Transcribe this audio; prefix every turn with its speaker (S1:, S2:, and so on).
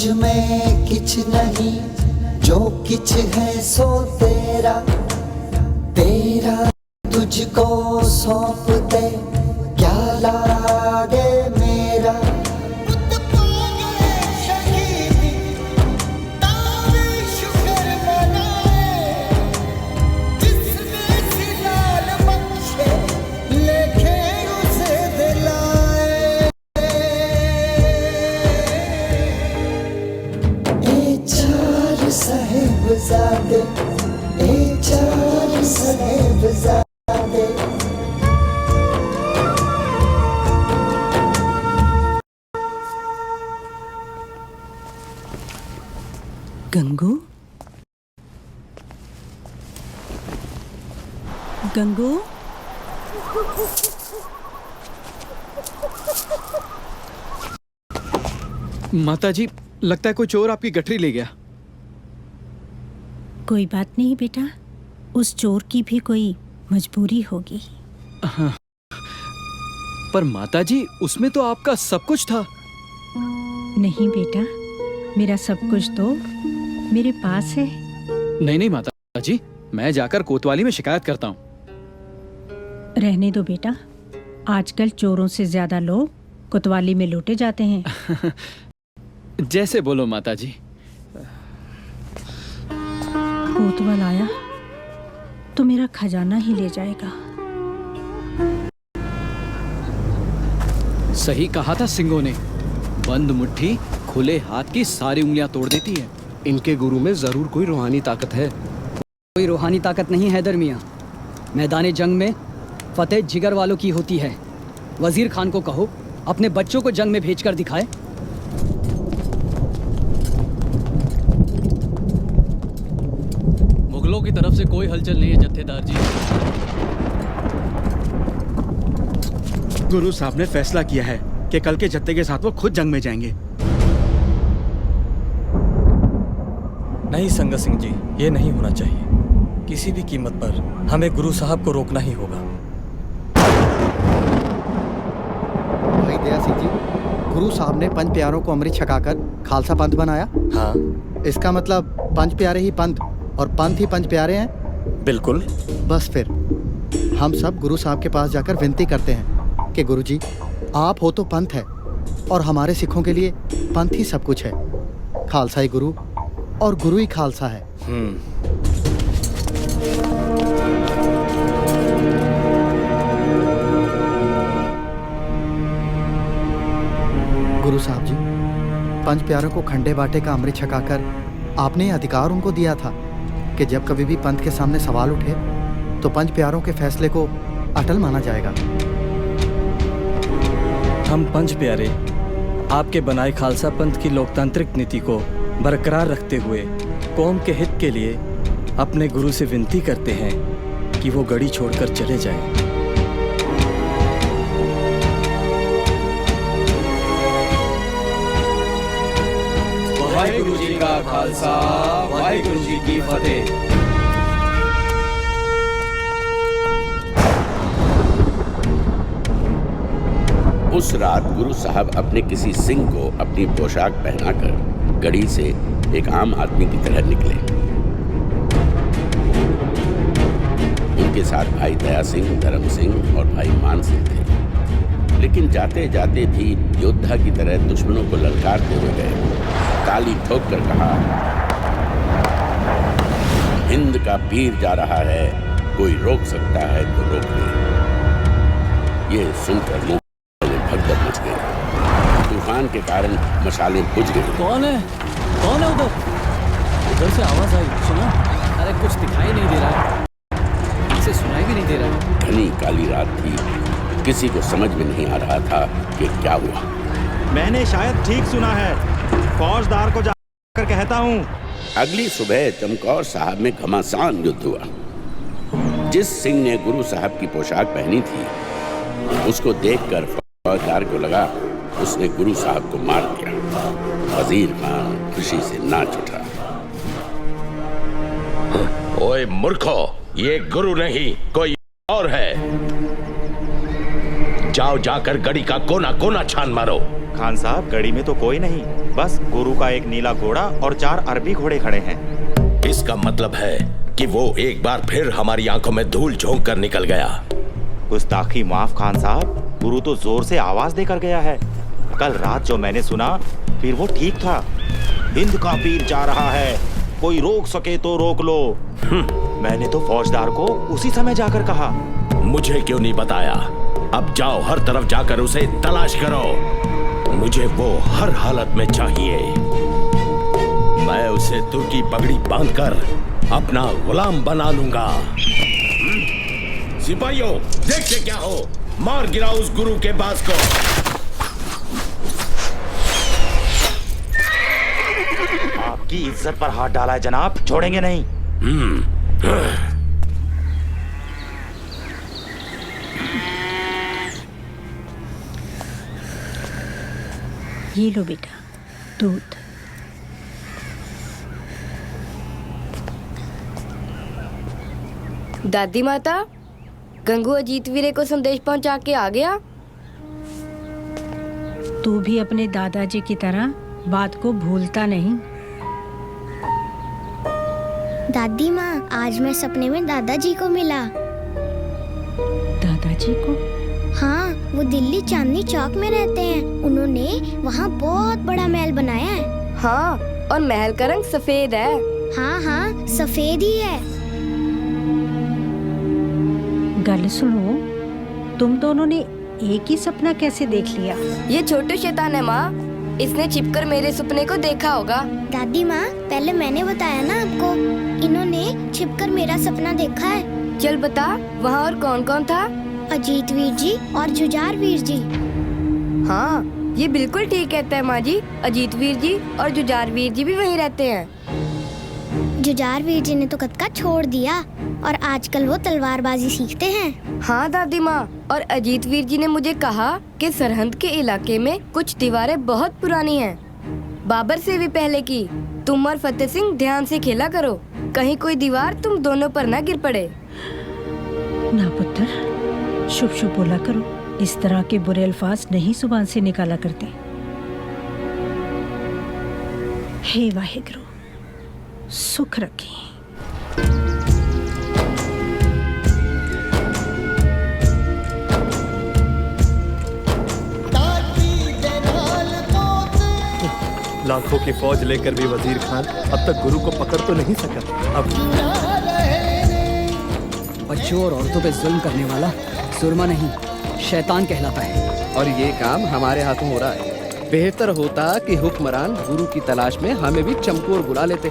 S1: मुझ में किछ नहीं, जो किछ है सो तेरा, तेरा तुझको सौंप दे, क्या लागे मेरा। साहेबजादे, ए चार साहेबजादे।
S2: गंगू, गंगू,
S3: माताजी, लगता है कोई चोर आपकी गठरी ले गया।
S2: कोई बात नहीं बेटा, उस चोर की भी कोई मजबूरी होगी।
S3: हाँ। पर माताजी, उसमें तो आपका सब कुछ था।
S2: नहीं बेटा, मेरा सब कुछ तो मेरे पास है।
S3: नहीं नहीं माताजी, मैं जाकर कोतवाली में शिकायत करता हूँ।
S2: रहने दो बेटा, आजकल चोरों से ज्यादा लोग कोतवाली में लूटे जाते हैं।
S3: जैसे बोलो माताजी।
S2: कोतवाल आया तो मेरा खजाना ही ले जाएगा।
S3: सही कहा था सिंगों ने, बंद मुट्ठी खुले हाथ की सारी उंगलियां तोड़ देती है।
S4: इनके गुरु में जरूर कोई रूहानी ताकत है।
S5: कोई रूहानी ताकत नहीं हैदर मियाँ। मैदान जंग में फतेह जिगर वालों की होती है। वजीर खान को कहो अपने बच्चों को जंग में भेजकर दिखाए।
S3: मुगलों की तरफ से कोई हलचल नहीं है जत्थेदार जी।
S4: गुरु साहब ने फैसला किया है कि कल के जत्थे के साथ वो खुद जंग में जाएंगे।
S6: नहीं संगत सिंह जी, ये नहीं होना चाहिए। किसी भी कीमत पर हमें गुरु साहब को रोकना ही होगा।
S7: भाई दया सिंह जी, गुरु साहब ने पंच प्यारों को अमृत छकाकर खालसा पंथ बनाया।
S6: हाँ,
S7: इसका मतलब पंच प्यारे ही पंथ और पंथ ही पंच प्यारे हैं।
S6: बिल्कुल।
S7: बस फिर हम सब गुरु साहब के पास जाकर विनती करते हैं कि गुरु जी, आप हो तो पंथ है और हमारे सिखों के लिए पंथ ही सब कुछ है। खालसा ही गुरु और गुरु ही खालसा है। गुरु साहब जी, पंच प्यारों को खंडे बाटे का अमृत छकाकर आपने ये अधिकार उनको दिया था कि जब कभी भी पंथ के सामने सवाल उठे तो पंच प्यारों के फैसले को अटल माना जाएगा।
S6: हम पंच प्यारे आपके बनाए खालसा पंथ की लोकतांत्रिक नीति को बरकरार रखते हुए कौम के हित के लिए अपने गुरु से विनती करते हैं कि वो गड़ी छोड़कर चले जाएं।
S8: वाहिगुरु जी का खालसा, वाहिगुरु जी की फतेह।
S9: उस रात गुरु साहब अपने किसी सिंह को अपनी पोशाक पहनाकर गढ़ी से एक आम आदमी की तरह निकले। उनके साथ भाई दया सिंह, धर्म सिंह और भाई मान सिंह थे। लेकिन जाते जाते भी योद्धा की तरह दुश्मनों को ललकारते हुए गए। ताली ठोक कर कहा, हिंद का पीर जा रहा है, कोई रोक सकता है तो रोक ले। ये सुनकर मुंह भगदड़ मच गई। तूफान के कारण मशालें बुझ गई।
S3: कौन है? कौन है उधर? उधर से आवाज आई, सुना? अरे कुछ दिखाई नहीं दे रहा, इसे सुनाई भी नहीं दे रहा।
S9: घनी काली रात थी, किसी को समझ में नहीं आ रहा था कि क्या हुआ।
S10: मैंने शायद ठीक सुना है, फौजदार को जाकर कहता हूँ।
S9: अगली सुबह चमकौर साहब में घमासान युद्ध हुआ। जिस सिंह ने गुरु साहब की पोशाक पहनी थी, उसको देखकर फौजदार को लगा उसने गुरु साहब को मार दिया। वजीर खान खुशी से नाच उठा।
S11: ओए मूर्खो, ये गुरु नहीं कोई और है।
S9: जाओ जाकर गढ़ी का कोना कोना छान मारो।
S10: खान साहब, गढ़ी में तो कोई नहीं, बस गुरु का एक नीला घोड़ा और 4 अरबी घोड़े खड़े हैं।
S9: इसका मतलब है कि वो एक बार फिर हमारी आंखों में धूल झोंक कर निकल गया।
S10: गुस्ताखी माफ खान साहब, गुरु तो जोर से आवाज देकर गया है। कल रात जो मैंने सुना फिर वो ठीक था। हिंद का पीर जा रहा है, कोई रोक सके तो रोक लो। मैंने तो फौजदार को उसी समय जाकर कहा।
S9: मुझे क्यों नहीं बताया? अब जाओ, हर तरफ जाकर उसे तलाश करो। मुझे वो हर हालत में चाहिए। मैं उसे तुर्की पगड़ी बांधकर अपना गुलाम बना लूंगा। सिपाहियों, देखते क्या हो, मार गिराओ उस गुरु के बाज को।
S10: आपकी इज्जत पर हाथ डाला है जनाब, छोड़ेंगे नहीं।
S2: ये लो बेटा, दूध।
S11: दादी माता, गंगू अजीत वीरे को संदेश पहुंचा के आ गया।
S2: तू भी अपने दादाजी की तरह बात को भूलता नहीं।
S12: दादी माँ, आज मैं सपने में दादाजी को मिला।
S2: दादाजी को?
S12: हाँ, वो दिल्ली चांदनी चौक में रहते हैं। उन्होंने वहाँ बहुत बड़ा महल बनाया है।
S11: हाँ, और महल का रंग सफेद है।
S12: हाँ हाँ, सफेद ही है।
S2: गल सुनो, तुम दोनों ने एक ही सपना कैसे देख लिया?
S11: ये छोटू शैतान है माँ, इसने छिपकर मेरे सपने को देखा होगा।
S12: दादी माँ, पहले मैंने बताया ना आपको, इन्होंने छिपकर मेरा सपना देखा है।
S11: चल बता, वहाँ और कौन कौन था?
S12: अजीत वीर जी और जुझार वीर जी।
S11: हाँ, ये बिल्कुल ठीक कहते हैं माँ जी। अजीत वीर जी और जुझार वीर जी भी वहीं रहते हैं।
S12: जुझार वीर जी ने तो कत्का छोड़ दिया और आजकल वो तलवारबाजी सीखते हैं।
S11: हाँ दादी माँ, और अजीत वीर जी ने मुझे कहा कि सरहद के इलाके में कुछ दीवारें बहुत पुरानी हैं, बाबर से भी पहले की। तुम और फतेह सिंह ध्यान से खेला करो, कहीं कोई दीवार तुम दोनों पर ना गिर पड़े।
S2: ना पुत्र, शुभ शुभ बोला करो। इस तरह के बुरे अल्फाज नहीं जुबान से निकाला करते। हे वाहिगुरु, सुख रखें।
S6: लाखों की फौज लेकर भी वजीर खान अब तक गुरु को पकड़ तो नहीं सका। अब
S5: बच्चों और औरतों पे जुल्म करने वाला सुरमा नहीं, शैतान कहलाता है।
S8: और ये काम हमारे हाथों हो रहा है। बेहतर होता कि हुक्मरान गुरु की तलाश में हमें भी चमकोर बुला लेते।